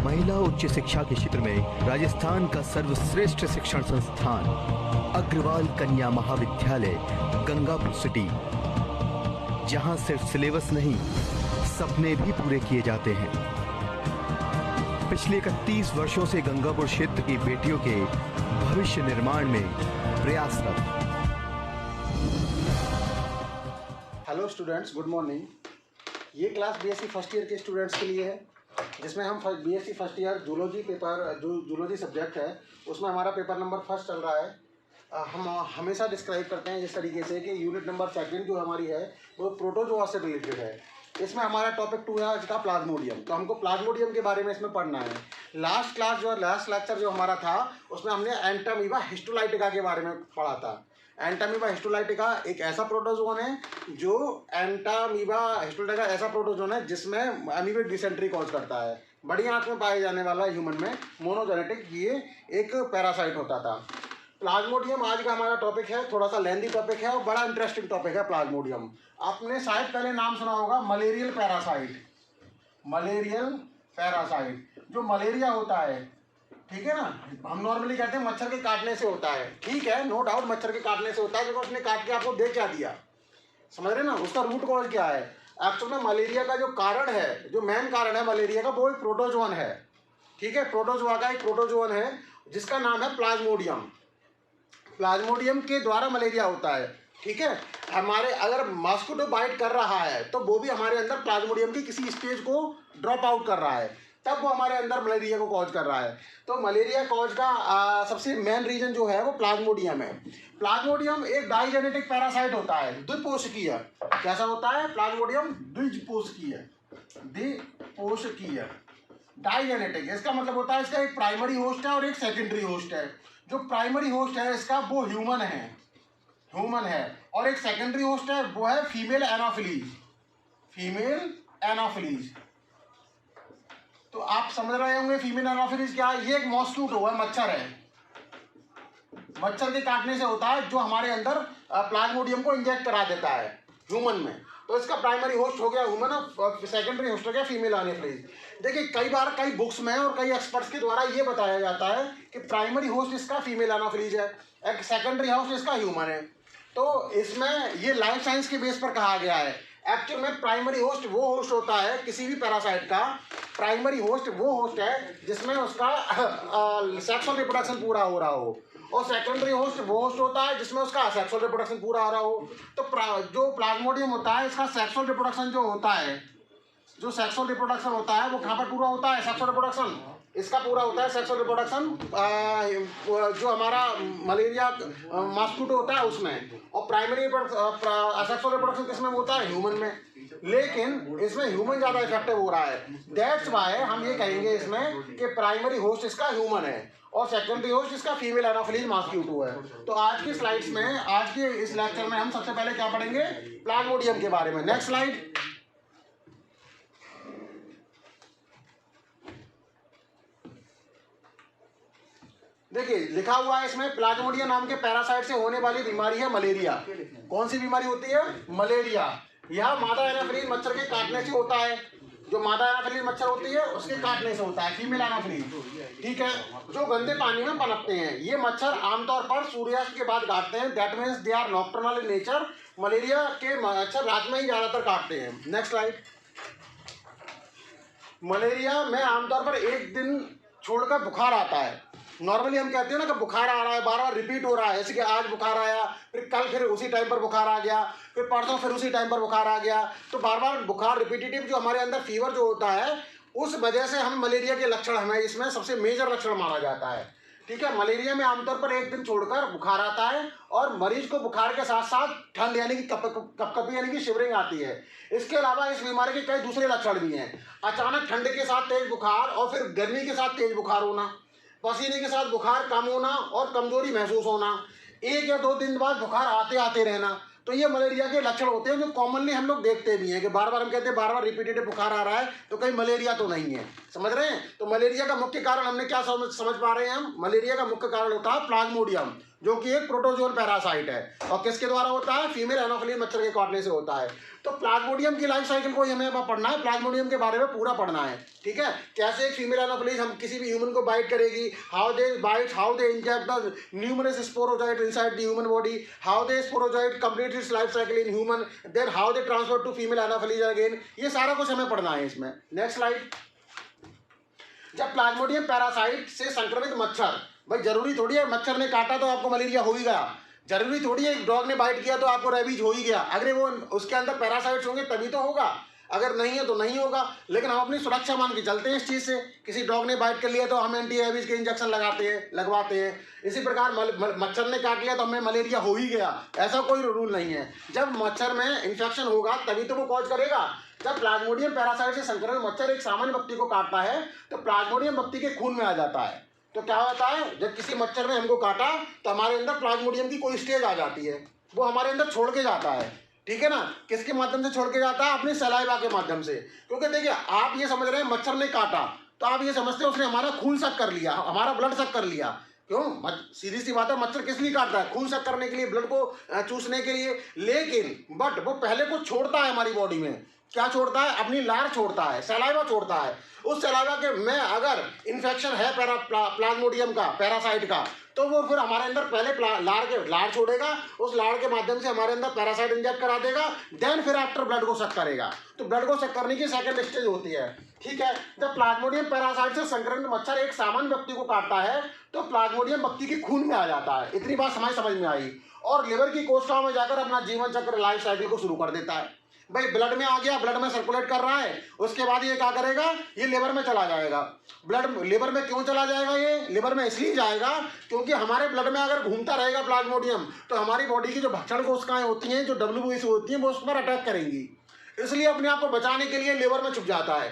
महिला उच्च शिक्षा के क्षेत्र में राजस्थान का सर्वश्रेष्ठ शिक्षण संस्थान अग्रवाल कन्या महाविद्यालय गंगापुर सिटी, जहां सिर्फ सिलेबस नहीं सपने भी पूरे किए जाते हैं। पिछले 31 वर्षों से गंगापुर क्षेत्र की बेटियों के भविष्य निर्माण में प्रयासरत। Hello students, good morning. ये क्लास बीएससी फर्स्ट ईयर के स्टूडेंट्स के लिए है, जिसमें हम BSc first year zoology paper जो जूलॉजी सब्जेक्ट है उसमें हमारा पेपर नंबर फर्स्ट चल रहा है। हम हमेशा डिस्क्राइब करते हैं इस तरीके से कि यूनिट नंबर सेकंड जो हमारी है वो प्रोटोजोआ से रिलेटेड है। इसमें हमारा टॉपिक 2 है आज का प्लाज्मोडियम। तो हमको प्लाज्मोडियम के बारे में इसमें पढ़ना है। लास्ट लेक्चर जो हमारा था उसमें हमने एंटामीबा हिस्टोलाइटिका के बारे में पढ़ा था। एंटामीबा हिस्टोलाइटिका एक ऐसा प्रोटोजोन है जो ऐसा प्रोटोजोन है जिसमें अमीबिक डिसेंट्री कॉज करता है। बड़ी आंत में पाए जाने वाला ह्यूमन में मोनोजेनेटिक ये एक पैरासाइट होता था। प्लाज्मोडियम आज का हमारा टॉपिक है, थोड़ा सा लेंथी टॉपिक है और बड़ा इंटरेस्टिंग टॉपिक है प्लाज्मोडियम। आपने शायद पहले नाम सुना होगा मलेरियल पैरासाइट। मलेरियल पैरासाइट जो मलेरिया होता है, ठीक है ना, हम नॉर्मली कहते हैं मच्छर के काटने से होता है। ठीक है, नो डाउट मच्छर के काटने से होता है, क्योंकि उसने काट के आपको दे क्या दिया, समझ रहे ना, उसका रूट कॉज क्या है। एक्चुअल में मलेरिया का जो कारण है, जो मेन कारण है मलेरिया का, वो एक प्रोटोजोन है। ठीक है, प्रोटोजोआ का एक प्रोटोजोन है जिसका नाम है प्लाज्मोडियम। प्लाज्मोडियम के द्वारा मलेरिया होता है। ठीक है, हमारे अगर मॉस्किटो बाइट कर रहा है तो वो भी हमारे अंदर प्लाज्मोडियम की किसी स्टेज को ड्रॉप आउट कर रहा है, तब वो हमारे अंदर मलेरिया को कॉज कर रहा है। तो मलेरिया कॉज का सबसे मेन रीजन जो है वो प्लाज्मोडियम है। प्लाज्मोडियम एक डाइजेनेटिक पैरासाइट होता है, द्विपोषकीय। कैसा होता है प्लाज्मोडियम? द्विपोषकीय। द्विपोषकीय डाइजेनेटिक, इसका मतलब होता है इसका एक प्राइमरी होस्ट है और एक सेकेंडरी होस्ट है। जो प्राइमरी होस्ट है इसका वो ह्यूमन है और एक सेकेंडरी होस्ट है वो है फीमेल एनाफिलीज। तो आप समझ रहे होंगे फीमेल एनाफिलीज क्या है। ये एक मॉस्किटो है, मच्छर है, मच्छर के काटने से होता है, जो हमारे अंदर प्लाज्मोडियम को इंजेक्ट करा देता है ह्यूमन में। तो इसका प्राइमरी होस्ट हो गया ह्यूमन और सेकेंडरी होस्ट हो गया फीमेल एनाफिलीज। देखिए कई बुक्स में और कई एक्सपर्ट्स के द्वारा ये बताया जाता है कि प्राइमरी होस्ट इसका फीमेल एनाफिलीज है, एक सेकेंडरी होस्ट इसका ह्यूमन है। तो इसमें ये लाइफ साइंस के बेस पर कहा गया है। एक्चुअल में प्राइमरी होस्ट वो होस्ट होता है किसी भी पैरासाइट का, प्राइमरी होस्ट वो होस्ट है जिसमें उसका सेक्सुअल रिप्रोडक्शन पूरा हो रहा हो, और सेकेंडरी होस्ट वो होस्ट होता है जिसमें उसका सेक्सुअल रिप्रोडक्शन पूरा हो रहा हो। तो जो प्लाज्मोडियम होता है इसका सेक्सुअल रिप्रोडक्शन जो होता है, वो कहाँ पर पूरा होता है? सेक्सुअल रिप्रोडक्शन इसका पूरा होता है। सेक्सुअल रिप्रोडक्शन जो हमारा मलेरिया मॉस्किटो होता है उसमें, और प्राइमरी सेक्सुअल रिप्रोडक्शन किसमें होता है? ह्यूमन में। लेकिन इसमें ह्यूमन ज़्यादा इफेक्टिव हो रहा है। दैट्स वाई हम ये कहेंगे इसमें कि प्राइमरी होस्ट इसका ह्यूमन है और सेकेंडरी होस्ट इसका फीमेल एनाफिलीज मॉस्किटो है। तो आज की स्लाइड्स में, आज के इस लेक्चर में हम सबसे पहले क्या पढ़ेंगे? प्लाज्मोडियम के बारे में। Next slide. देखिए लिखा हुआ है इसमें, प्लाज्मोडियम नाम के पैरासाइट से होने वाली बीमारी है मलेरिया। कौन सी बीमारी होती है? मलेरिया। यह मादा एनाफिलीज मच्छर के काटने से होता है। जो मादा एनाफिलीज मच्छर होती है उसके काटने से होता है, फीमेल एनाफिलीज। ठीक है, जो गंदे पानी में पनपते हैं ये मच्छर आमतौर पर सूर्यास्त के बाद काटते हैं। That means they are nocturnal in nature. Malaria के मच्छर रात में ही ज्यादातर काटते हैं। Next slide. मलेरिया में आमतौर पर एक दिन छोड़कर बुखार आता है। नॉर्मली हम कहते हैं ना कि बुखार आ रहा है, बार बार रिपीट हो रहा है, जैसे कि आज बुखार आया, फिर कल फिर उसी टाइम पर बुखार आ गया, फिर परसों फिर उसी टाइम पर बुखार आ गया। तो बार बार बुखार रिपीटेटिव जो हमारे अंदर फीवर जो होता है, उस वजह से हम मलेरिया के लक्षण हमें इसमें सबसे मेजर लक्षण माना जाता है। ठीक है, मलेरिया में आमतौर पर एक दिन छोड़कर बुखार आता है और मरीज को बुखार के साथ साथ ठंड यानी कि कपकपी यानी कि शिवरिंग आती है। इसके अलावा इस बीमारी के कई दूसरे लक्षण भी हैं। अचानक ठंड के साथ तेज बुखार और फिर गर्मी के साथ तेज बुखार होना, पसीने के साथ बुखार कम होना और कमजोरी महसूस होना, 1 या 2 दिन बाद बुखार आते रहना। तो ये मलेरिया के लक्षण होते हैं जो कॉमनली हम लोग देखते भी हैं कि बार बार हम कहते हैं बार बार रिपीटेड बुखार आ रहा है, तो कहीं मलेरिया तो नहीं है। समझ रहे हैं? तो मलेरिया का मुख्य कारण हमने क्या समझ पा रहे हैं हम? मलेरिया का मुख्य कारण होता है प्लाज्मोडियम, जो कि एक प्रोटोजोन पैरासाइट है और किसके द्वारा होता है, फीमेल एनोफिलीज मच्छर के काटने से होता है। तो प्लाज्मोडियम की लाइफ साइकिल को हमें पढ़ना है, प्लाज्मोडियम के बारे में पूरा पढ़ना है, ठीक है। कैसे एक फीमेल एनोफिलीज हम किसी भी ह्यूमन को बाइट करेगी, how they bite, how they inject the numerous sporozoite inside the human body, how they sporozoite complete its life cycle in human, then how they transfer to female anopheles again, ये सारा कुछ हमें पढ़ना है इसमें। Next slide. जब plasmodium parasite से संक्रमित मच्छर, भाई जरूरी थोड़ी है मच्छर ने काटा तो आपको मलेरिया हो ही गया, जरूरी थोड़ी है डॉग ने बाइट किया तो आपको रेबीज हो ही गया। अगर वो उसके अंदर पैरासाइट्स होंगे तभी तो होगा, अगर नहीं है तो नहीं होगा। लेकिन हम अपनी सुरक्षा मान के चलते हैं इस चीज़ से, किसी डॉग ने बाइट कर लिया तो हम एंटी रेबीज के इंजेक्शन लगवाते हैं। इसी प्रकार मच्छर ने काट लिया तो हमें मलेरिया हो ही गया, ऐसा कोई रूल नहीं है। जब मच्छर में इन्फेक्शन होगा तभी तो वो कॉज करेगा। जब प्लाज्मोडियम पैरासाइट से संक्रमित मच्छर एक सामान्य व्यक्ति को काटता है तो प्लाज्मोडियम व्यक्ति के खून में आ जाता है। तो क्या होता है, जब किसी मच्छर ने हमको काटा तो हमारे अंदर प्लाज्मोडियम की कोई स्टेज आ जाती है, वो हमारे अंदर छोड़ के जाता है, ठीक है ना। किसके माध्यम से छोड़ के जाता है, अपने सलाइवा के माध्यम से। क्योंकि देखिए आप ये समझ रहे हैं मच्छर ने काटा तो आप ये समझते हैं उसने हमारा खून सक कर लिया, हमारा ब्लड सक कर लिया। क्यों, सीधी सी बात है, मच्छर किस लिए काटता है, खून सक करने के लिए, ब्लड को चूसने के लिए। लेकिन बट वो पहले कुछ छोड़ता है हमारी बॉडी में, क्या छोड़ता है, अपनी लार छोड़ता है, सलाइवा छोड़ता है। उस सलाइवा के में अगर इन्फेक्शन है प्लाज्मोडियम का, पैरासाइट का, तो वो फिर हमारे अंदर पहले लार छोड़ेगा, उस लार के माध्यम से हमारे अंदर पैरासाइट इंजेक्ट करा देगा, देन फिर आफ्टर ब्लड को सक करेगा। तो ब्लड को सक करने की सेकंड स्टेज होती है, ठीक है। जब प्लाज्मोडियम पैरासाइट से संक्रमित मच्छर एक सामान्य व्यक्ति को काटता है तो प्लाज्मोडियम व्यक्ति के खून में आ जाता है। इतनी बात समझ में आई। और लिवर की कोशिकाओं में जाकर अपना जीवन चक्र, लाइफ साइकिल को शुरू कर देता है। भाई ब्लड में आ गया, ब्लड में सर्कुलेट कर रहा है, उसके बाद ये क्या करेगा, ये लिवर में चला जाएगा। ब्लड लिवर में क्यों चला जाएगा, ये लिवर में इसलिए जाएगा क्योंकि हमारे ब्लड में अगर घूमता रहेगा प्लाज्मोडियम तो हमारी बॉडी की जो भक्षण कोशिकाएं होती हैं, जो WBC होती हैं, वो उस पर अटैक करेंगी। इसलिए अपने आप को बचाने के लिए लिवर में छुप जाता है।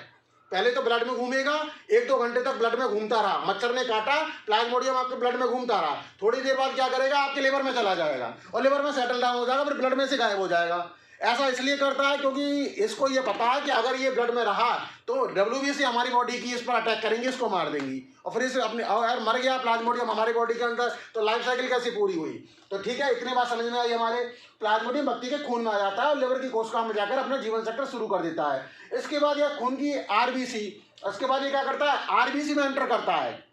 पहले तो ब्लड में घूमेगा, 1-2 घंटे तक ब्लड में घूमता रहा, मच्छर ने काटा, प्लाज्मोडियम आपके ब्लड में घूमता रहा, थोड़ी देर बाद क्या करेगा, आपके लिवर में चला जाएगा और लिवर में सेटल डाउन हो जाएगा, फिर ब्लड में से गायब हो जाएगा। ऐसा इसलिए करता है क्योंकि इसको ये पता है कि अगर ये ब्लड में रहा तो WBC हमारी बॉडी की इस पर अटैक करेंगी, इसको मार देंगी। और फिर इसे अपने अगर मर गया प्लाज्मोडियम हमारी बॉडी के अंदर तो लाइफ साइकिल कैसी पूरी हुई। तो ठीक है, इतनी बात समझ में आई। हमारे प्लाज्मोडियम व्यक्ति के खून में आ जाता है और लिवर की कोशिकाओं में जाकर अपना जीवन चक्र शुरू कर देता है। इसके बाद यह खून की RBC, उसके बाद ये क्या करता है, RBC में एंटर करता है।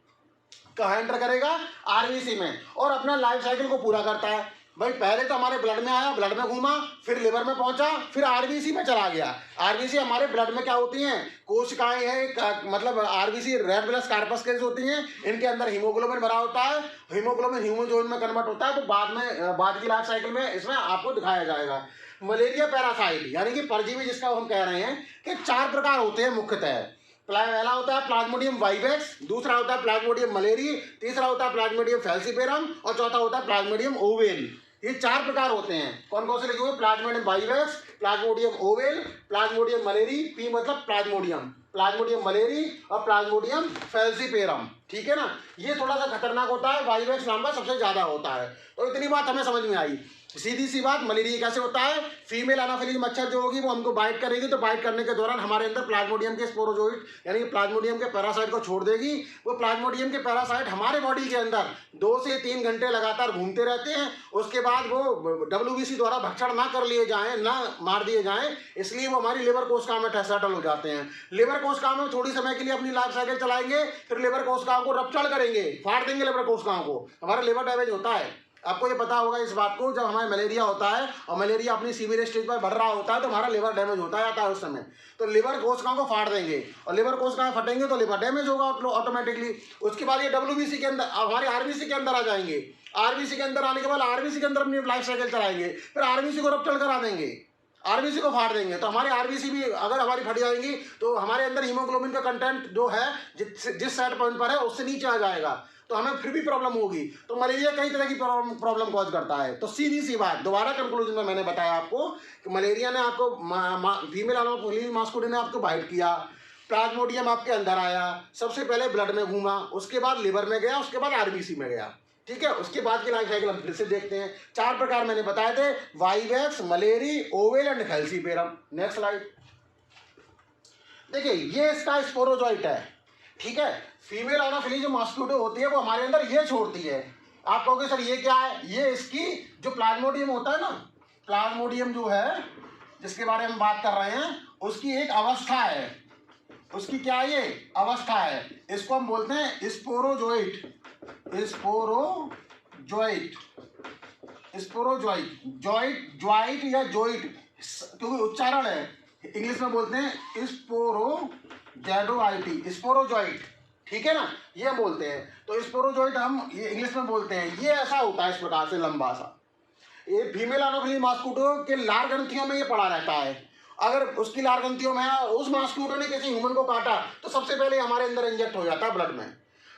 कहाँ एंटर करेगा, RBC में, और अपना लाइफ साइकिल को पूरा करता है। भाई पहले तो हमारे ब्लड में आया, ब्लड में घूमा, फिर लिवर में पहुंचा, फिर RBC में चला गया। RBC हमारे ब्लड में क्या होती हैं, कोशिकाएं हैं, मतलब RBC red blood corpuscles होती हैं, इनके अंदर हीमोग्लोबिन भरा होता है, हीमोग्लोबिन हीमोजोन में कन्वर्ट होता है। तो बाद की लाइफ साइकिल में इसमें आपको दिखाया जाएगा। मलेरिया पैरासाइट यानी कि परजीवी जिसका हम कह रहे हैं कि 4 प्रकार होते हैं मुख्यतः। पहला होता है प्लाज्मोडियम वाइवेक्स, दूसरा होता है प्लाज्मोडियम मलेरी, तीसरा होता है प्लाज्मोडियम फैल्सीपेरम और चौथा होता है प्लाज्मोडियम ओवेल। ये 4 प्रकार होते हैं। कौन कौन से लिखे हुए, Plasmodium vivax, Plasmodium oval, Plasmodium malariae, P मतलब प्लाज्मोडियम मलेरी और प्लाज्मोडियम फैल्सीपेरम, ठीक है ना। ये थोड़ा सा खतरनाक होता है, वाइवेक्स नाम का सबसे ज्यादा होता है। तो इतनी बात हमें समझ में आई। सीधी सी बात, मलेरिया कैसे होता है, फीमेल एनाफिलीज मच्छर जो होगी वो हमको बाइट करेगी, तो बाइट करने के दौरान हमारे अंदर प्लाज्मोडियम के स्पोरोजोइट यानी प्लाज्मोडियम के पैरासाइट को छोड़ देगी। वो प्लाज्मोडियम के पैरासाइट हमारे बॉडी के अंदर 2 से 3 घंटे लगातार घूमते रहते हैं। उसके बाद वो WBC द्वारा भक्षण ना कर लिए जाएं, ना मार दिए जाएं, इसलिए वो हमारी लिवर कोशिकाओं में सेटल हो जाते हैं। लिवर कोशिकाओं में थोड़ी समय के लिए अपनी लाइफ साइकिल चलाएंगे, फिर लिवर कोशिकाओं को रप्चर करेंगे, फाड़ देंगे लिवर कोशिकाओं को, हमारा लिवर डैमेज होता है। आपको ये पता होगा इस बात को, जब हमारे मलेरिया होता है और मलेरिया अपनी सीवियर स्टेज पर बढ़ रहा होता है तो हमारा लिवर डैमेज होता जाता है उस समय। तो लिवर कोशिकाओं को फाड़ देंगे और लिवर कोशिकाएं फटेंगे तो लिवर डैमेज होगा ऑटोमेटिकली। उसके बाद ये WBC के अंदर, हमारे RBC के अंदर आ जाएंगे। RBC के अंदर आने के बाद RBC के अंदर अपनी लाइफ साइकिल चलाएंगे, फिर RBC को रप्चर करा देंगे, RBC को फाड़ देंगे। तो हमारे RBC भी अगर हमारी फट जाएंगी तो हमारे अंदर हीमोग्लोबिन का कंटेंट जो है जिस सेट पॉइंट पर है उससे नीचे आ जाएगा, तो हमें फिर भी प्रॉब्लम होगी। तो मलेरिया कई तरह की प्रॉब्लम कॉज करता है। तो सीधी सी बात, दोबारा कंक्लूजन में मैंने बताया आपको कि मलेरिया ने आपको फीमेल एनोफिलीज मास्कुलिन ने आपको बाइट किया, प्लाज्मोडियम आपके अंदर आया, सबसे पहले ब्लड में घूमा, उसके बाद लिवर में गया, उसके बाद RBC में गया, ठीक है। उसके बाद की लाइफ साइकिल हम फिर से देखते हैं। 4 प्रकार मैंने बताए थे, vivax, malariae, oval and falciparum. Next slide देखिए, ये इसका स्पोरोजोइट है, ठीक है। फीमेल एनाफिलीज जो मॉस्किटो होती है वो हमारे अंदर ये छोड़ती है, आप कहोगे सर ये क्या है, ये इसकी जो प्लाज्मोडियम होता है ना, प्लाज्मोडियम जो है जिसके बारे में बात कर रहे हैं, उसकी एक अवस्था है, उसकी क्या है, ये अवस्था है। इसको हम बोलते हैं स्पोरोजोइट, स्पोरोजोइट, स्पोरोजोइट, जॉइट, ज्वाइट या जोइट, क्योंकि उच्चारण है, इंग्लिश में बोलते हैं स्पोरोजैडोआइटी, स्पोरोजोइट, ठीक है ना, ये हम बोलते हैं। तो स्पोरोजोइट हम ये इंग्लिश में बोलते हैं। ये ऐसा होता है इस प्रकार से लंबा सा, ये फीमेल एनोफिली मॉस्किटो के लार ग्रंथियों में ये पड़ा रहता है। अगर उसकी लार ग्रंथियों में उस मॉस्किटो ने किसी ह्यूमन को काटा तो सबसे पहले हमारे अंदर इंजेक्ट हो जाता है ब्लड में।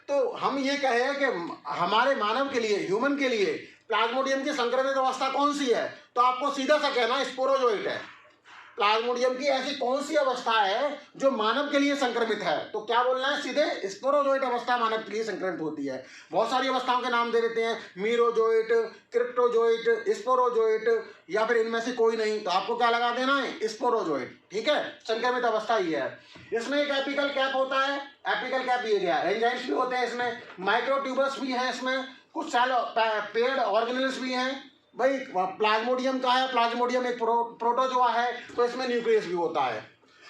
तो हम ये कहें कि हमारे मानव के लिए, ह्यूमन के लिए प्लाज्मोडियम की संक्रमित अवस्था कौन सी है, तो आपको सीधा सा कहना स्पोरोजोइट है। प्लाज्मोडियम की ऐसी कौन सी अवस्था है जो मानव के लिए संक्रमित है, तो क्या बोलना है, सीधे स्पोरोजोइट अवस्था मानव के लिए संक्रमित होती है। बहुत सारी अवस्थाओं के नाम दे देते हैं, मीरोजोइट, क्रिप्टोजोइट, स्पोरोजोइट, या फिर इनमें से कोई नहीं, तो आपको क्या लगा देना है, स्पोरोजोइट, ठीक है, संक्रमित अवस्था ही है। इसमें एक एपिकल कैप होता है, एपिकल कैप ये गया, एंजाइम्स भी होते हैं इसमें, माइक्रोट्यूबस भी हैं इसमें, कुछ सेल पेड ऑर्गेनेल्स भी हैं। भाई प्लाज्मोडियम का है, प्लाज्मोडियम एक प्रोटोजोआ है, तो इसमें न्यूक्लियस भी होता है।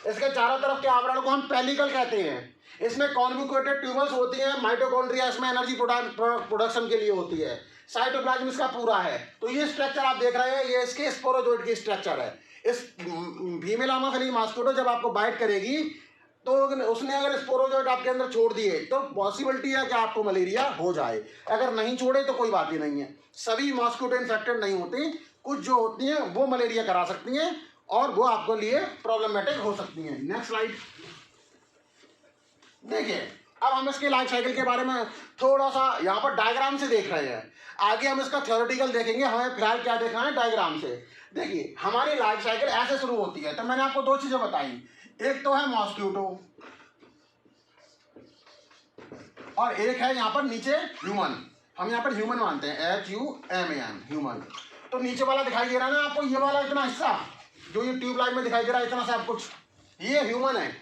इसके चारों तरफ के आवरण को हम पेलिकल कहते हैं। इसमें कॉन्जुगेटेड ट्यूबल्स होती हैं, माइटोकॉन्ड्रिया इसमें एनर्जी प्रोडक्शन के लिए होती है, साइटोप्लाज्म इसका पूरा है। तो ये स्ट्रक्चर आप देख रहे हैं, ये इसके स्पोरोजोइट की स्ट्रक्चर है। इस फीमेल एनोफिली मॉस्किटो जब आपको बाइट करेगी तो उसने अगर स्पोरोजोइट आपके अंदर छोड़ दिए तो पॉसिबिलिटी है कि आपको मलेरिया हो जाए। अगर नहीं छोड़े तो कोई बात ही नहीं है, सभी मॉस्किटो इन्फेक्टेड नहीं होती, कुछ जो होती हैं वो मलेरिया करा सकती हैं और वो आपको लिए प्रॉब्लमेटिक हो सकती हैं। नेक्स्ट स्लाइड देखिए, अब हम इसके लाइफ साइकिल के बारे में थोड़ा सा यहाँ पर डायग्राम से देख रहे हैं, आगे हम इसका थ्योरेटिकल देखेंगे। हमें फिलहाल क्या देखना है, डायग्राम से। देखिए हमारी लाइफ साइकिल ऐसे शुरू होती है। तो मैंने आपको दो चीजें बताई, एक तो है मॉस्किटो और एक है यहाँ पर नीचे ह्यूमन। हम यहाँ पर ह्यूमन मानते हैं, HUMAN, ह्यूमन। तो नीचे वाला दिखाई दे रहा है ना आपको, ये वाला इतना हिस्सा जो ये ट्यूब लाइट में दिखाई दे रहा है, इतना सब कुछ, ये ह्यूमन है।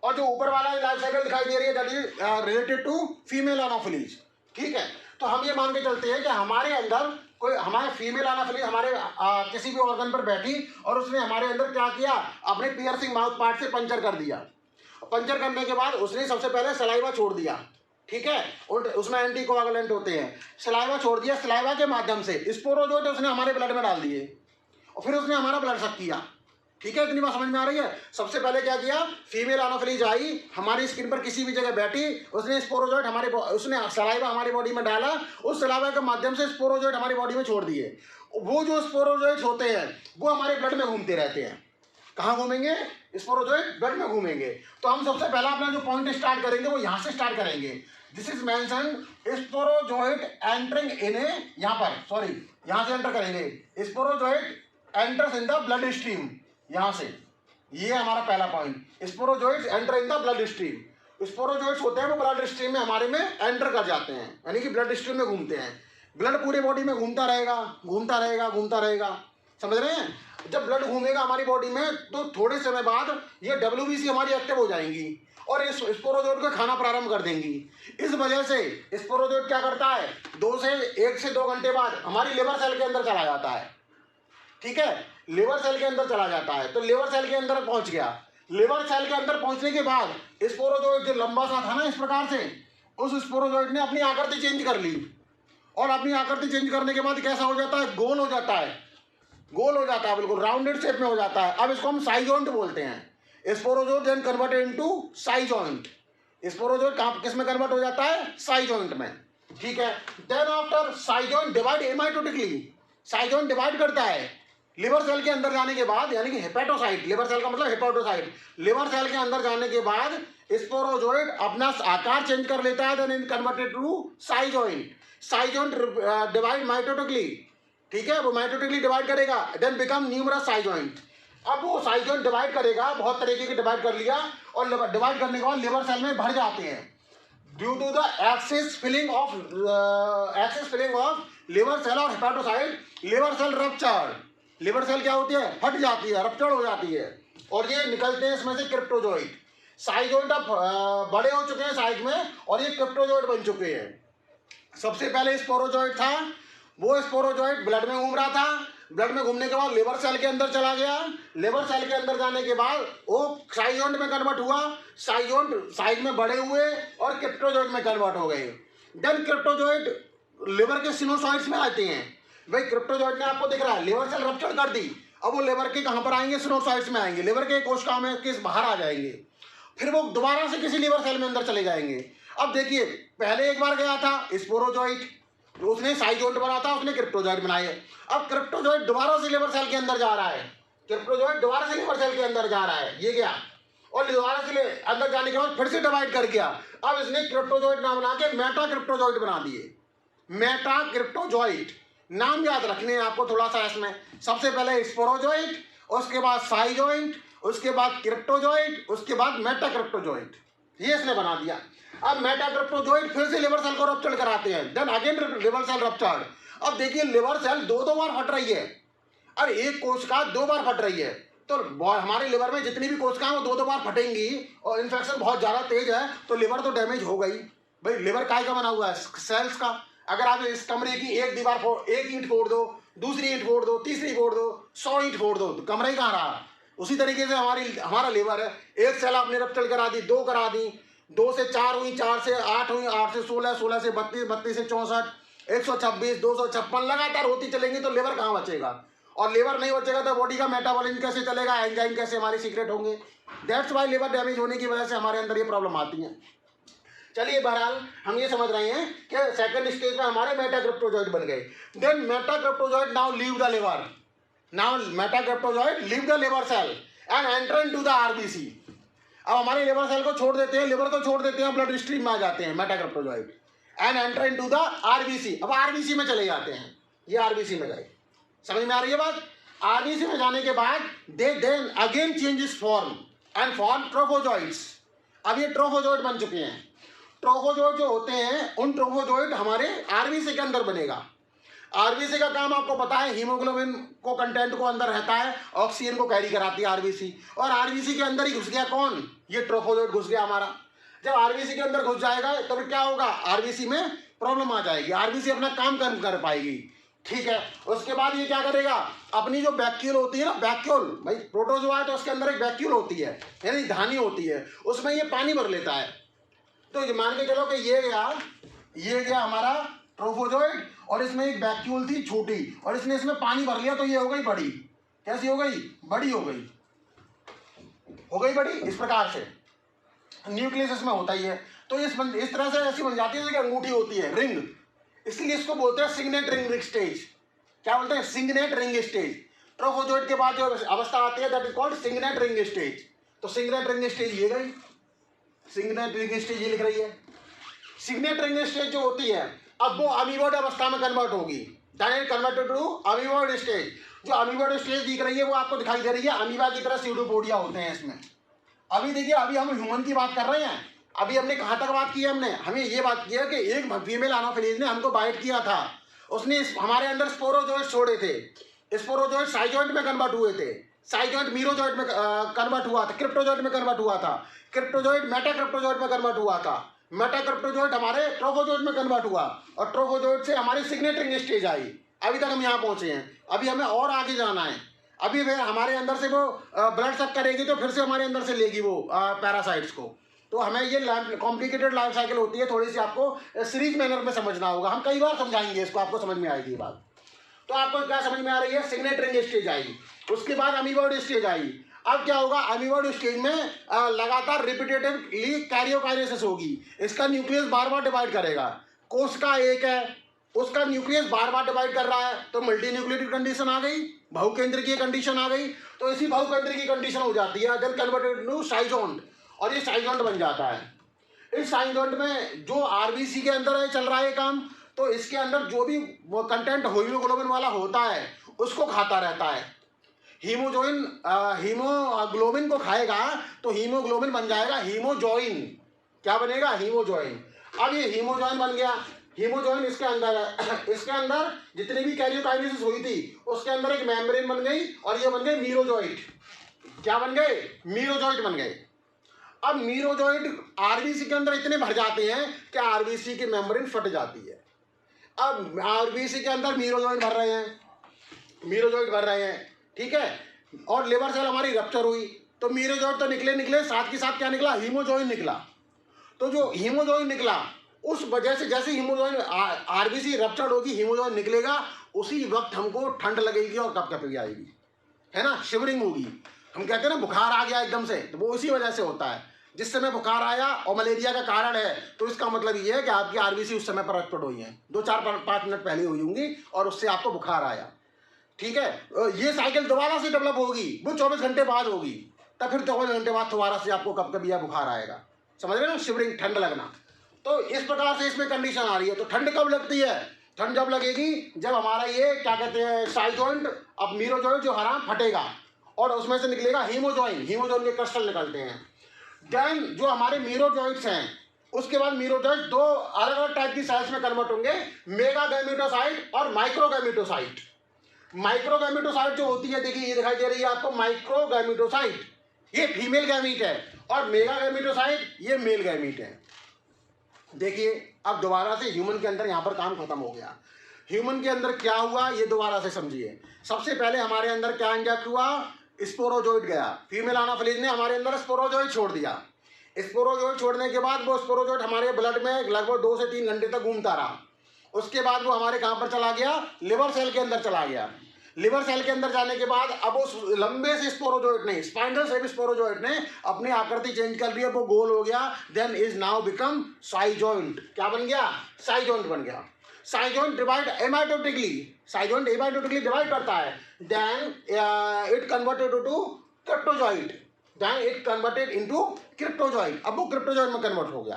और जो ऊपर वाला लाइफ साइकिल दिखाई दे रही है, that is related to female anopheles, ठीक है। तो हम ये मान के चलते हैं कि हमारे अंदर कोई, हमारे फीमेल एनोफिलीज हमारे किसी भी ऑर्गन पर बैठी और उसने हमारे अंदर क्या किया, अपने पियर्सिंग माउथ पार्ट से पंचर कर दिया। पंचर करने के बाद उसने सबसे पहले सलाइवा छोड़ दिया, ठीक है, और उसमें एंटी कोआगुलेंट होते हैं। सलाइवा छोड़ दिया, सलाइवा के माध्यम से स्पोरोजोइट उसने हमारे ब्लड में डाल दिए और फिर उसने हमारा ब्लड सक किया, ठीक है। इतनी बात समझ में आ रही है। सबसे पहले क्या किया, फीमेल एनोफिलीज आई, हमारी स्किन पर किसी भी जगह बैठी, उसने स्पोरोजोइट उसने सलाइवा हमारी बॉडी में डाला, उस सलाइवा के माध्यम से स्पोरोजोइट हमारी बॉडी में छोड़ दिए। वो जो स्पोरोजोइट्स होते हैं वो हमारे ब्लड में घूमते रहते हैं। कहाँ घूमेंगे, स्पोरोजोइट ब्लड में घूमेंगे। तो हम सबसे पहला अपना जो पॉइंट स्टार्ट करेंगे वो यहाँ से स्टार्ट करेंगे। This is mention sporozoite entering in a, यहाँ पर सॉरी यहाँ से एंटर करेंगे, sporozoite enters in the bloodstream, यहाँ से, ये हमारा पहला point, sporozoites enter in the bloodstream. Sporozoites होते हैं वो ब्लड स्ट्रीम में हमारे में एंटर कर जाते हैं, यानी कि ब्लड स्ट्रीम में घूमते हैं। ब्लड पूरे बॉडी में घूमता रहेगा, घूमता रहेगा, घूमता रहेगा, समझ रहे हैं। जब ब्लड घूमेगा हमारी बॉडी में तो थोड़े समय बाद ये WBC हमारी एक्टिव हो जाएंगी और इस स्पोरोजोइट को खाना प्रारंभ कर देंगी। इस वजह से स्पोरोजोइट क्या करता है, 1 से 2 घंटे बाद हमारी लिवर सेल के अंदर चला जाता है, ठीक है, लिवर सेल के अंदर चला जाता है। तो लिवर सेल के अंदर पहुंच गया, लिवर सेल के अंदर पहुंचने के बाद स्पोरोजोइट जो लंबा सा था ना इस प्रकार से, उस स्पोरोजोइट ने अपनी आकृति चेंज कर ली और अपनी आकृति चेंज करने के बाद कैसा हो जाता है, गोल हो जाता है, गोल हो जाता है, बिल्कुल राउंडेड शेप में हो जाता है। अब इसको हम साइजॉइंट बोलते हैं। Sporozoite then converted into schizont. Sporozoite किस में कन्वर्ट हो जाता है, साइजॉइंट में, ठीक है। देन आफ्टर साइजॉइंट डिवाइड हेमाटोटिकली, साइजॉइंट डिवाइड करता है लिवर सेल के अंदर जाने के बाद, यानी कि हेपेटोसाइट, लिवर सेल का मतलब हेपेटोसाइट, लिवर सेल के अंदर जाने के बाद स्पोरोजोइट अपना आकार चेंज कर लेता है, then converted to schizont. Schizont divide mitotically, ठीक है, वो माइटोटिकली डिवाइड करेगा, देन बिकम न्यूमरस साइजॉइंट। अब वो साइजॉइंट डिवाइड करेगा, बहुत तरीके के डिवाइड कर लिया और डिवाइड करने के बाद लिवर सेल में भर जाते हैं due to the excess filling of liver cell और hepatocyte. Liver cell rupture, liver cell क्या होती है, फट जाती है, रप्चर हो जाती है और ये निकलते हैं इसमें से क्रिप्टोजोइट। साइजॉइट अब बड़े हो चुके हैं साइज में और ये क्रिप्टोजोइट बन चुके हैं, सबसे पहले स्पोरोजोइट था, वो स्पोरोजोइट ब्लड में घूम रहा था, ब्लड में घूमने के बाद लिवर सेल के अंदर चला गया, लिवर सेल के अंदर जाने के बाद वो साइजोइड में कन्वर्ट हुआ, साइजोइड साइज में बड़े हुए और क्रिप्टोजोइड में कन्वर्ट हो गए। देन क्रिप्टोजोइड लिवर के सिनोसॉइड्स में आते हैं। भाई क्रिप्टोजोइड ने आपको दिख रहा है लिवर सेल रप्चर कर दी, अब वो लिवर के कहाँ पर आएंगे, सिनोसॉइड्स में आएंगे, लिवर के कोशिकाओं में किस बाहर आ जाएंगे, फिर वो दोबारा से किसी लिवर सेल में अंदर चले जाएंगे। अब देखिए पहले एक बार गया था स्पोरोजोइट, उसने साइजोइड बना था, उसने क्रिप्टोजोइड बनाए। अब क्रिप्टोजोइड दोबारा से लिवर सेल के अंदर जा रहा है, क्रिप्टोजोइड दोबारा से लिवर सेल के अंदर जा रहा है, ये गया और दोबारा से अंदर जाने के बाद फिर से डिवाइड कर गया। अब इसने क्रिप्टोजोइड नाम बना के मेटा क्रिप्टोजोइड बना दिए। मेटा क्रिप्टोजोइड नाम याद रखने हैं आपको थोड़ा सा इसमें। सबसे पहले स्पोरोजोइड, उसके बाद साइजोइड, उसके बाद क्रिप्टोजोइड, उसके बाद मेटा क्रिप्टोजोइड, ये इसने बना दिया। अब मेटा क्रिप्टोजोइड फिर से लिवर सेल को रप्चर कराते हैं, then again liver cell ruptured. अब देखिए लिवर सेल दो बार फट रही है, अब एक कोशिका 2 बार फट रही है, तो हमारे लिवर में जितनी भी कोशिकाएं वो 2 बार फटेंगी और इन्फेक्शन बहुत ज़्यादा तेज है तो लिवर तो डैमेज हो गई। भाई लिवर काय का बना हुआ है, सेल्स का। अगर आप इस कमरे की एक दीवार एक ईंट फोड़ दो, दूसरी ईंट फोड़ दो, तीसरी फोड़ दो, 100 ईंट फोड़ दो तो कमरा ही कहाँ रहा। उसी तरीके से हमारा लिवर है, एक सेल आपने रप्चर करा दी, 2 करा दी, 2 से 4 हुई, 4 से 8 हुई, 8 से 16, 16 से 32, 32 से 64, 126, 256 लगातार होती चलेंगी तो लिवर कहाँ बचेगा। और लिवर नहीं बचेगा तो बॉडी का मेटाबॉलिज्म कैसे चलेगा, एंजाइम कैसे हमारी सीक्रेट होंगे। दैट्स वाई लिवर डैमेज होने की वजह से हमारे अंदर ये प्रॉब्लम आती है। चलिए बहरहाल हम ये समझ रहे हैं कि सेकंड स्टेज में हमारे मेटा क्रिप्टोजोइड बन गए। Then metacryptozoite now leave the liver, now metacryptozoite leave the liver cell and enter into the RBC. अब हमारे लिवर सेल को छोड़ देते हैं, लिवर को छोड़ देते हैं, ब्लड स्ट्रीम में आ जाते हैं metacryptozoite and enter into the RBC. अब आरबीसी में चले जाते हैं, ये आरबीसी में गए, समझ में आ रही है बात। आरबीसी में जाने के बाद they then again changes form and form trophozoites. अब ये ट्रोफोजोइड बन चुके हैं। ट्रोफोजोइड जो होते हैं उन ट्रोफोजोइड हमारे आरबीसी के अंदर बनेगा। आरबीसी का काम आपको पता है, हीमोग्लोबिन को कंटेंट को अंदर रहता है, ऑक्सीजन को कैरी कराती है आरबीसी, और आरबीसी के अंदर ही घुस गया कौन, ये ट्रोफोजोइड घुस गया हमारा। जब आरबीसी के अंदर घुस जाएगा तो फिर क्या होगा, आरबीसी में प्रॉब्लम आ जाएगी, आरबीसी अपना काम कर पाएगी, ठीक है। उसके बाद ये क्या करेगा, अपनी जो वैक्यूल होती है ना, वैक्यूल, भाई प्रोटोजोआ है तो उसके अंदर एक वैक्यूल होती है, यानी धानी होती है, उसमें ये पानी भर लेता है। तो ये मान के चलो कि ये गया हमारा ट्रोफोजोइड और इसमें एक वैक्यूल थी छोटी और इसने इसमें पानी भर लिया तो ये हो गई बड़ी। कैसी हो गई, बड़ी हो गई बड़ी। इस प्रकार से न्यूक्लियस इसमें होता ही है। तो इस तरह से ऐसी बन जाती है जैसे अंगूठी होती है, रिंग, इसलिए इसको बोलते हैं सिग्नेट रिंग स्टेज। क्या बोलते हैं, सिग्नेट रिंग स्टेज। ट्रोफोजोइड के बाद जो अवस्था आती है that is called signet ring stage. तो सिग्नेट रिंग स्टेज ये गई, सिग्नेट रिंग स्टेज ये लिख रही है। सिग्नेट रिंग स्टेज जो होती है अब वो अमीबॉइड अवस्था में कन्वर्ट होगी, direct converted to amoeboid stage. जो अमीबॉइड स्टेज दिख रही है वो आपको दिखाई दे रही है, अमीबा की तरह स्यूडोपोडिया होते हैं इसमें। अभी देखिए, अभी हम ह्यूमन की बात कर रहे हैं, अभी हमने कहाँ तक बात की है, हमें ये बात की है कि एक फीमेल एनाफिलीज ने हमको बाइट किया था, उसने हमारे अंदर स्पोरोजोइड छोड़े थे। स्पोरोजोइड साइजोइड में कन्वर्ट हुए थे, साइजोइड मीरोजोइड में कन्वर्ट हुआ था, क्रिप्टोजोइड में कन्वर्ट हुआ था, क्रिप्टोजोइड मेटा क्रिप्टोजोइड में कन्वर्ट हुआ था, मेटा क्रिप्टोजोइड हमारे ट्रोफोजोइड में कन्वर्ट हुआ और ट्रोफोजोइड से हमारी सिग्नेट रिंग स्टेज आई। अभी तक हम यहाँ पहुँचे हैं, अभी हमें और आगे जाना है। अभी फिर हमारे अंदर से वो ब्लड सक करेगी तो फिर से हमारे अंदर से लेगी वो पैरासाइट्स को। तो हमें ये कॉम्प्लिकेटेड लाइफ साइकिल होती है, थोड़ी सी आपको सीरीज मैनर में समझना होगा। हम कई बार समझाएंगे इसको, आपको समझ में आएगी बात। तो आपको क्या समझ में आ रही है, सिग्नेट रिंग स्टेज आई, उसके बाद अमीबॉइड स्टेज आई। अब क्या होगा, अमीबॉइड स्टेज में लगातार रिपीटेटिवली कैरियोकाइनेसिस होगी, इसका न्यूक्लियस बार बार डिवाइड करेगा। कोशिका एक है, उसका न्यूक्लियस बार बार डिवाइड कर रहा है, तो मल्टी न्यूक्लियोटिड कंडीशन आ गई, बहुकेंद्रीय कंडीशन आ गई। तो इसी बहुकेंद्रीय कंडीशन हो जाती है देन कन्वर्टेड टू साइजोंड, और ये साइजोंड बन जाता है। इस साइजोंड में जो आरबीसी के अंदर है चल रहा है काम, तो इसके अंदर जो भी वो कंटेंट हीमोग्लोबिन वाला होता है उसको खाता रहता है। हीमोग्लोबिन को खाएगा तो हीमोग्लोबिन बन जाएगा हीमोजॉइन। क्या बनेगा, हीमोजॉइन। अब ये हीमोजॉइन बन गया, हीमोजॉइन इसके अंदर है, इसके अंदर जितनी भी कैरियोकाइनेसिस हुई थी उसके अंदर एक मेम्ब्रेन बन गई और ये बन गए मीरोजॉइड। क्या बन गए, मीरोजॉइड बन गए। अब मीरोजॉइड आरबीसी के अंदर इतने भर जाते हैं कि आरबीसी की मेम्ब्रेन फट जाती है। अब आरबीसी के अंदर मीरोजॉइट भर रहे हैं, ठीक है, और लिवर सेल हमारी रप्चर हुई, तो मीरोजॉइट तो निकले, साथ के साथ क्या निकला, हीमोजॉइन निकला। तो जो हीमोजॉइन निकला उस वजह से जैसे हीमोजॉइन आरबीसी रप्चर्ड होगी, हीमोजॉइन निकलेगा, उसी वक्त हमको ठंड लगेगी और कपकपी आएगी, है ना, शिवरिंग होगी। हम कहते हैं ना बुखार आ गया एकदम से, तो वो उसी वजह से होता है। जिस समय बुखार आया और मलेरिया का कारण है, तो इसका मतलब ये है कि आपकी आरबीसी उस समय पर रप्चर्ड हुई है, 2-4-5 मिनट पहले हुई होंगी और उससे आपको बुखार आया, ठीक है। ये साइकिल दोबारा से डेवलप होगी, वो 24 घंटे बाद होगी, तब फिर 24 घंटे बाद दोबारा से आपको कपकपी या बुखार आएगा, समझ रहे हो, शिवरिंग, ठंड लगना। तो इस प्रकार से इसमें कंडीशन आ रही है। तो ठंड कब लगती है, ठंड जब लगेगी जब हमारा ये क्या कहते हैं साइड जॉइंट, अब मीरोजॉइंट जो हरा फटेगा और उसमें से निकलेगा हीमोजॉइन के क्रिस्टल निकलते हैं। देन जो हमारे मीरोजॉइट्स हैं, उसके बाद मीरोजॉइट 2 अलग अलग टाइप की सेल्स में कन्वर्ट होंगे, मेगागैमेटोसाइट और माइक्रोगैमेटोसाइट। माइक्रोगैमेटोसाइट जो होती है, देखिए ये दिखाई दे रही है आपको माइक्रोगैमेटोसाइट, ये फीमेल गैमीट है, और मेगागैमेटोसाइट ये मेल गैमीट है। देखिए अब दोबारा से ह्यूमन के अंदर यहाँ पर काम खत्म हो गया। ह्यूमन के अंदर क्या हुआ ये दोबारा से समझिए। सबसे पहले हमारे अंदर क्या इंजेक्ट हुआ, स्पोरोजोइट गया, फीमेल एनाफिलीज ने हमारे अंदर स्पोरोजोइट छोड़ दिया। स्पोरोजोइट छोड़ने के बाद वो स्पोरोजोइट हमारे ब्लड में लगभग 2 से 3 घंटे तक घूमता रहा। उसके बाद वो हमारे कहाँ पर चला गया, लिवर सेल के अंदर चला गया। लिवर सेल के अंदर जाने के बाद अब उस लंबे से स्पोरोजोइट ने, स्पाइनल से स्पोरोजोइट ने अपनी आकृति चेंज कर ली, वो गोल हो गया, देन इज नाउ बिकम साइजॉइंट। क्या बन गया, साइजॉइंट बन गया। साइजॉइंट डिवाइड एमाइटोटिकली, साइजॉइंट एमाइटोटिकली डिवाइड करता है, then it converted to cryptozoite, then it converted into cryptozoite. अब वो क्रिप्टोजॉइट में कन्वर्ट हो गया।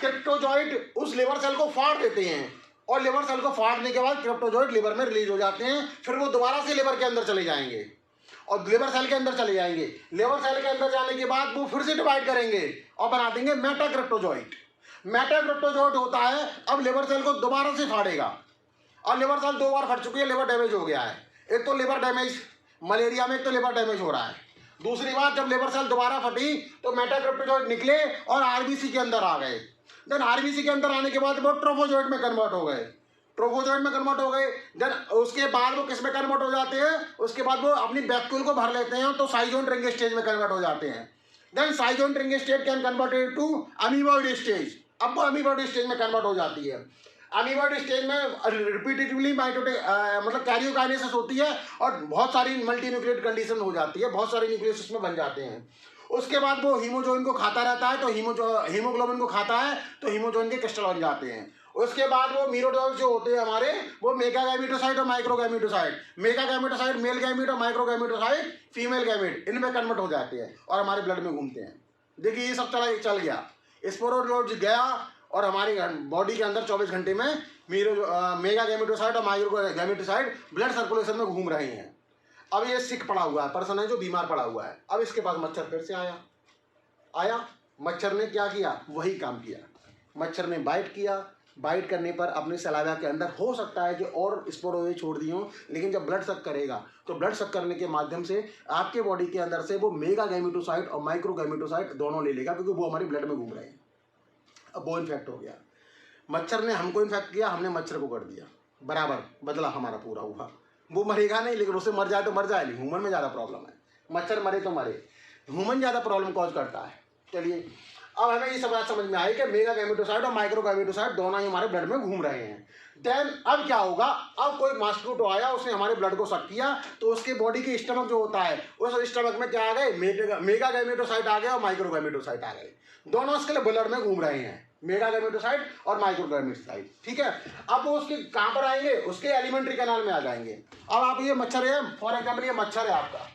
क्रिप्टोजॉइट उस लिवर सेल को फाड़ देते हैं, और लिवर सेल को फाड़ने के बाद क्रिप्टोजॉइट लिवर में रिलीज हो जाते हैं, फिर वो दोबारा से लिवर के अंदर चले जाएंगे और लिवर सेल के अंदर चले जाएंगे। लिवर सेल के अंदर जाने के बाद वो फिर से डिवाइड करेंगे और बना देंगे मेटाक्रिप्टोजॉइट। मेटाक्रिप्टोजॉइट होता है अब लिवर सेल को दोबारा से फाड़ेगा, और लिवर सेल 2 बार फट चुकी है, लिवर डैमेज हो गया है। एक तो लिवर डैमेज, मलेरिया में एक तो लिवर डैमेज हो रहा है, दूसरी बात जब लिवर सेल दोबारा फटी तो मेटाक्रिप्टोजॉइट निकले और आरबीसी के अंदर आ गए। देन आरबीसी के अंदर आने के बाद वो ट्रोफोजॉइट में कन्वर्ट हो गए, देन उसके बाद वो किस में कन्वर्ट हो जाते हैं, उसके बाद वो अपनी वैक्यूल को भर लेते हैं तो साइजोन रिंग स्टेज में कन्वर्ट हो जाते हैं। देन साइजोन ring stage can converted to amoeboid stage. अब वो अमीबॉइड स्टेज में कन्वर्ट हो जाती है। अमीबॉइड स्टेज में रिपीटेटिवली मतलब कैरियोकाइनेसिस होती है और बहुत सारी मल्टी न्यूक्लिएट कंडीशन हो जाती है, बहुत सारे न्यूक्लियस उसमें बन जाते हैं। उसके बाद वो हीमोजोइन को खाता रहता है, तो हीमोग्लोबिन को खाता है तो हीमोजोइन के क्रिस्टल बन जाते हैं। उसके बाद वो मीरोजॉइट जो होते हैं हमारे, वो मेगागैमेटोसाइट और माइक्रोगैमेटोसाइट, मेगागैमेटोसाइट मेल गैमीट और माइक्रोगैमेटोसाइट फीमेल गैमीट, इनमें कन्वर्ट हो जाते हैं और हमारे ब्लड में घूमते हैं। देखिए ये सब चल गया, स्पोरोजोइट गया और हमारी बॉडी के अंदर 24 घंटे में मेगागैमेटोसाइट और माइक्रोगैमेटोसाइट ब्लड सर्कुलेशन में घूम रहे हैं। अब ये सिक पड़ा हुआ है, पर्सन है जो बीमार पड़ा हुआ है, अब इसके पास मच्छर फिर से आया। मच्छर ने क्या किया, वही काम किया। मच्छर ने बाइट किया, बाइट करने पर अपने सलाइवा के अंदर हो सकता है कि और स्पोरोजोइट छोड़ दिए हों, लेकिन जब ब्लड सक करेगा तो ब्लड सक करने के माध्यम से आपके बॉडी के अंदर से वो मेगागैमेटोसाइट और माइक्रोगैमेटोसाइट दोनों ले लेगा, क्योंकि वो हमारे ब्लड में घूम रहे हैं। अब वो इन्फेक्ट हो गया, मच्छर ने हमको इन्फेक्ट किया, हमने मच्छर को कर दिया, बराबर बदला हमारा पूरा हुआ। वो मरेगा नहीं, लेकिन उससे मर जाए तो मर जाए नहीं, ह्यूमन में ज़्यादा प्रॉब्लम है, मच्छर मरे तो मरे, ह्यूमन ज़्यादा प्रॉब्लम कॉज करता है। चलिए अब हमें ये सब बात समझ में आई कि मेगागैमेटोसाइट और माइक्रोगैमेटोसाइट दोनों ही हमारे ब्लड में घूम रहे हैं। देन अब क्या होगा, अब कोई मॉस्किटो आया, उसने हमारे ब्लड को सक किया, तो उसके बॉडी के स्टमक जो होता है, उस स्टमक में क्या आ गए, मेगागैमेटोसाइट आ गया और माइक्रोगैमेटोसाइट आ गए, दोनों उसके ब्लड में घूम रहे हैं, मेगागैमेटोसाइट और माइक्रोगैमेटोसाइट। ठीक है, अब वो उसके कहाँ पर आएंगे, उसके एलिमेंट्री कैनाल में आ जाएंगे। अब आप ये मच्छर है, फॉर एग्जाम्पल ये मच्छर है आपका,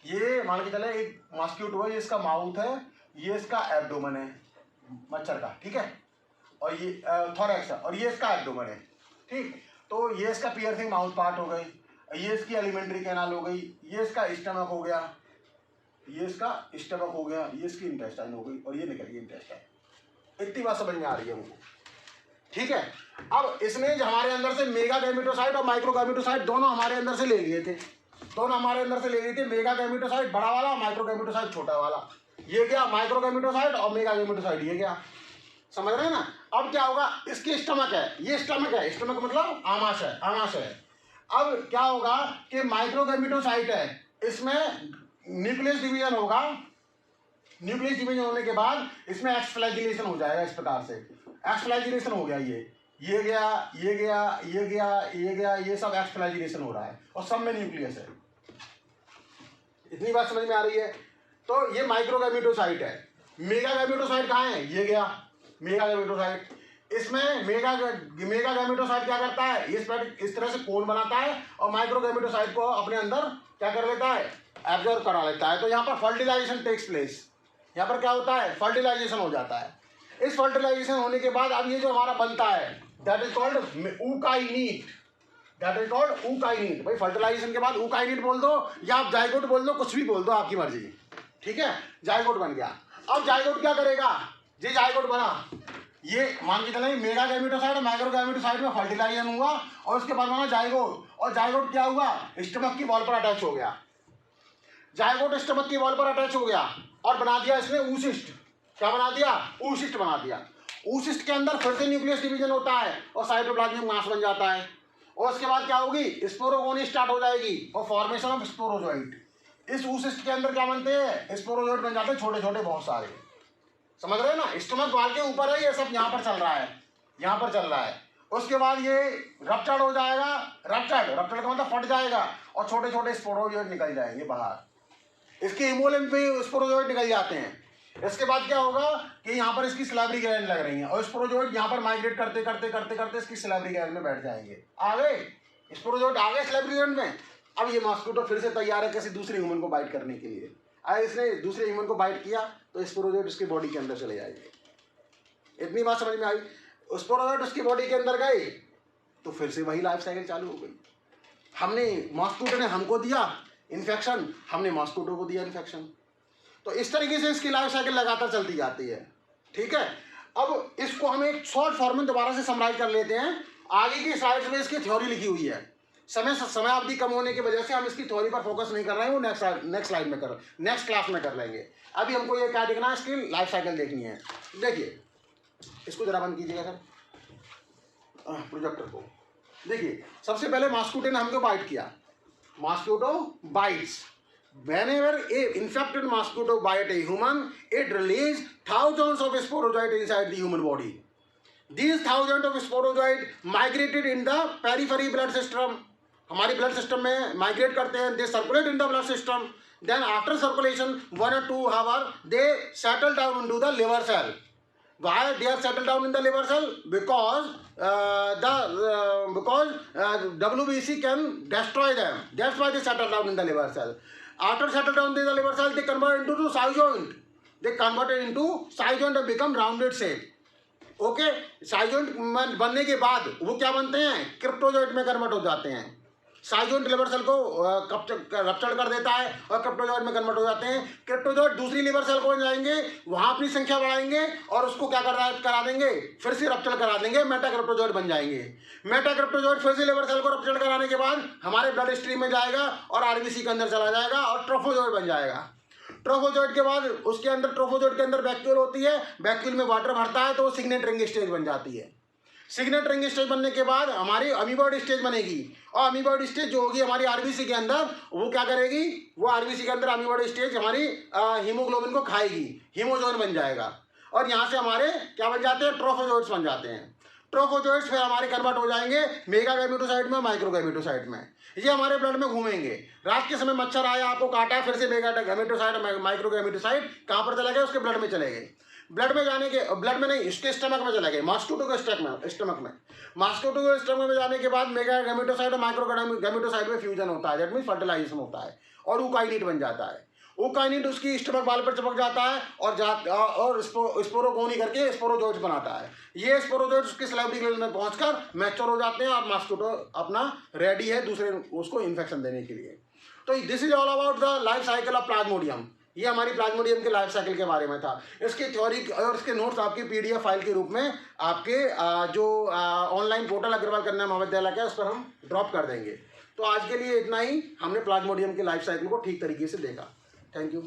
ये मान के चले एक मॉस्किटो है, ये इसका माउथ है, ये इसका एब्डोमेन है मच्छर का, ठीक है, और ये थोरैक्स है, और ये इसका एब्डोमेन है, ठीक। तो ये इसका पियर्सिंग माउथ पार्ट हो गई, ये इसकी एलिमेंट्री कैनाल हो गई, ये इसका स्टमक हो गया, ये इसका स्टमक हो गया, ये इसकी इंटेस्टाइन हो गई, और ये निकल गई इंटेस्टाइन। इतनी बात समझ में आ रही है हमको, ठीक है। अब इसने जो हमारे अंदर से मेगागैमेटोसाइट और माइक्रोगैमेटोसाइट दोनों हमारे अंदर से ले लिए थे, मेगागैमेटोसाइट बड़ा वाला, माइक्रोगैमेटोसाइट छोटा वाला, ये क्या माइक्रोगैमेटोसाइट और मेगागैमेटोसाइट ये क्या, समझ रहे हैं ना। अब क्या होगा, इसकी स्टमक है, ये स्टमक है, स्टमक मतलब आमाशय, आमाशय। अब क्या होगा कि माइक्रोगैमेटोसाइट है, इसमें न्यूक्लियस डिवीजन होगा। न्यूक्लियस डिवीजन होने के बाद इसमें एक्स फ्लैजिलेशन हो जाएगा। इस प्रकार से एक्स फ्लैजिलेशन हो गया, ये गया, ये गया, ये गया, ये गया, ये सब एक्स फ्लैजिलेशन हो रहा है और सब में न्यूक्लियस है। इतनी बात समझ में आ रही है। तो ये माइक्रोगैमेटोसाइट है। मेगागैमेटोसाइट कहाँ है, ये गया मेगागैमेटोसाइट। इसमें मेगागैमेटोसाइट क्या करता है, इस तरह से कोन बनाता है और माइक्रोगैमेटोसाइट को अपने अंदर क्या कर लेता है, एब्जॉर्ब करा लेता है। तो यहाँ पर फर्टिलाइजेशन टेक्स प्लेस। यहाँ पर क्या होता है, फर्टिलाइजेशन हो जाता है। इस फर्टिलाइजेशन होने के बाद अब ये जो हमारा बनता है that is called ookinete, that is called ookinete. भाई फर्टिलाइजेशन के बाद ऊकाइनीट बोल दो या आप जाइगोट बोल दो, कुछ भी बोल दो, आपकी मर्जी। ठीक है, जाइगोट बन गया। अब जाइगोट क्या करेगा, ये जाइगोट बना, ये मान के चलें मेगागैमेटोसाइट और माइक्रोगैमेटोसाइट में फर्टिलाइजेशन हुआ और उसके बाद बना जाइगोट। और जाइगोट क्या हुआ, स्टमक की वॉल पर अटैच हो गया। जाइगोट स्टमक की वॉल पर अटैच हो गया और बना दिया इसने ऊसिस्ट। क्या बना दिया, ऊसिस्ट बना दिया। ऊसिस्ट के अंदर फिर से न्यूक्लियस डिवीजन होता है और साइटोप्लाज्मिक मास बन जाता है। और उसके बाद क्या होगी, स्पोरोगोनी स्टार्ट हो जाएगी और फॉर्मेशन ऑफ स्पोरोजोइट। इस ऊसिस्ट के अंदर क्या बनते हैं, स्पोरोजोइट बन जाते हैं, छोटे छोटे बहुत सारे। समझ रहे हैं ना, स्टमक वाल के ऊपर है, ये सब यहाँ पर चल रहा है, यहाँ पर चल रहा है। उसके बाद ये रप्चर्ड हो जाएगा, रप्चर्ड का मतलब फट जाएगा और छोटे छोटे स्पोरोजोइट निकल जाएंगे बाहर। इसके हिमोलिम्फ पे स्पोरोजोइट निकल जाते हैं। इसके बाद क्या होगा कि यहाँ पर इसकी सिलाब्री ग्लैंड लग रही है और स्पोरोजोइट यहाँ पर माइग्रेट करते करते करते करते इसकी सिलाब्री ग्लैंड में बैठ जाएंगे। आ गए स्पोरोजोइट, आ गए सिलाब्री ग्लैंड में। अब ये मॉस्किटो फिर से तैयार है किसी दूसरे ह्यूमन को बाइट करने के लिए। अगर इसने दूसरे ह्यूमन को बाइट किया तो स्पोरोजोइट उसकी बॉडी के अंदर चले जाएंगे। इतनी बात समझ में आई। स्पोरोजोइट उसकी बॉडी के अंदर गए तो फिर से वही लाइफ साइकिल चालू हो गई। हमने मॉस्किटो ने हमको दिया इन्फेक्शन, हमने मॉस्किटो को दिया इन्फेक्शन। तो इस तरीके से इसकी लाइफ साइकिल लगातार चलती जाती है। ठीक है, अब इसको हम एक शॉर्ट फॉर्म में दोबारा से समराइज कर लेते हैं। आगे की स्लाइड्स में इसकी थ्योरी लिखी हुई है। समय अवधि कम होने की वजह से हम इसकी थ्योरी पर फोकस नहीं कर रहे हैं, वो नेक्स्ट स्लाइड में नेक्स्ट क्लास में कर लेंगे। अभी हमको ये क्या देखना है, इसकी लाइफ साइकिल देखनी है। देखिए, इसको जरा बंद कीजिएगा सर, प्रोजेक्टर को। देखिए, सबसे पहले मॉस्किटो ने हमको बाइट किया। Mosquito bytes. Whenever a infected mosquito bite a human, it releases thousands of sporozoites inside the human body. These thousands of sporozoites migrated in the periphery blood system. हमारी blood system में migrate करते हैं। They circulate in the blood system. Then after circulation, 1 or 2 hours, they settle down into the liver cell. Why they are settled down in the liver cell? Because WBC can destroy them. That's why they settle down in the liver cell. After settle down in the liver cell, they convert into cyjoint. They converted into cyjoint and become rounded shape. Okay, schizont बनने के बाद वो क्या बनते हैं, cryptozoite में convert हो जाते हैं। साइजोइंट लिवर सेल को रप्चर कर देता है और क्रिप्टोजोइट में कन्वर्ट हो जाते हैं। क्रिप्टोजोइट दूसरी लिवर सेल को जाएंगे, वहाँ अपनी संख्या बढ़ाएंगे और उसको क्या करा देंगे, फिर से रप्चर करा देंगे, मेटाक्रिप्टोजोइट बन जाएंगे। मेटाक्रिप्टोजोइट फिर से लिवर सेल को रप्चर कराने के बाद हमारे ब्लड स्ट्रीम में जाएगा और आरबीसी के अंदर चला जाएगा और ट्रोफोजोइट बन जाएगा। ट्रोफोजोइट के बाद उसके अंदर ट्रोफोजोइट के अंदर वैक्यूल होती है, वैक्यूल में वाटर भरता है तो वो सिग्नेट रिंग स्टेज बन जाती है। सिग्नेट रिंग स्टेज बनने के बाद हमारी अमीबॉइड स्टेज बनेगी और अमीबॉइड स्टेज जो होगी हमारी आरबीसी के अंदर, वो क्या करेगी, वो आरबीसी के अंदर अमीबॉइड स्टेज हमारी हीमोग्लोबिन को खाएगी, हीमोजोइन बन जाएगा और यहाँ से हमारे क्या बन जाते हैं, ट्रोफोजोइट्स बन जाते हैं। ट्रोफोजोइट्स फिर हमारे कन्वर्ट हो जाएंगे मेगागैमेटोसाइट में, माइक्रोगैमेटोसाइट में। ये हमारे ब्लड में घूमेंगे। रात के समय मच्छर आया, आपको काटा, फिर से मेगागैमेटोसाइट माइक्रोगैमेटोसाइट कहाँ पर चले गए, उसके ब्लड में चले गए। ब्लड में जाने के, ब्लड में नहीं, इसके स्टमक में चले गए, मॉस्किटो के स्टमक में। मॉस्किटो के स्टमक में जाने के बाद मेगागैमेटोसाइट और माइक्रोगैमेटोसाइट में फ्यूजन होता है, दैट मीन्स फर्टिलाइजेशन होता है और ऊकाइनीट बन जाता है। ऊकाइनीट उसकी स्टमक वाल पर चिपक जाता है और स्पोरोगोनी करके स्पोरोजोइट्स बनाता है। ये स्पोरोजोइट्स उसके सिलाब्री ग्लैंड में पहुंचकर मैच्योर हो जाते हैं और मॉस्किटो अपना रेडी है दूसरे उसको इन्फेक्शन देने के लिए। तो this is all about the life cycle of Plasmodium. ये हमारी प्लाज्मोडियम के लाइफ साइकिल के बारे में था। इसकी थ्योरी और इसके नोट्स आपकी पीडीएफ फाइल के रूप में आपके जो ऑनलाइन पोर्टल अग्रवाल कन्या महाविद्यालय का, उस पर हम ड्रॉप कर देंगे। तो आज के लिए इतना ही। हमने प्लाज्मोडियम के लाइफ साइकिल को ठीक तरीके से देखा। Thank you.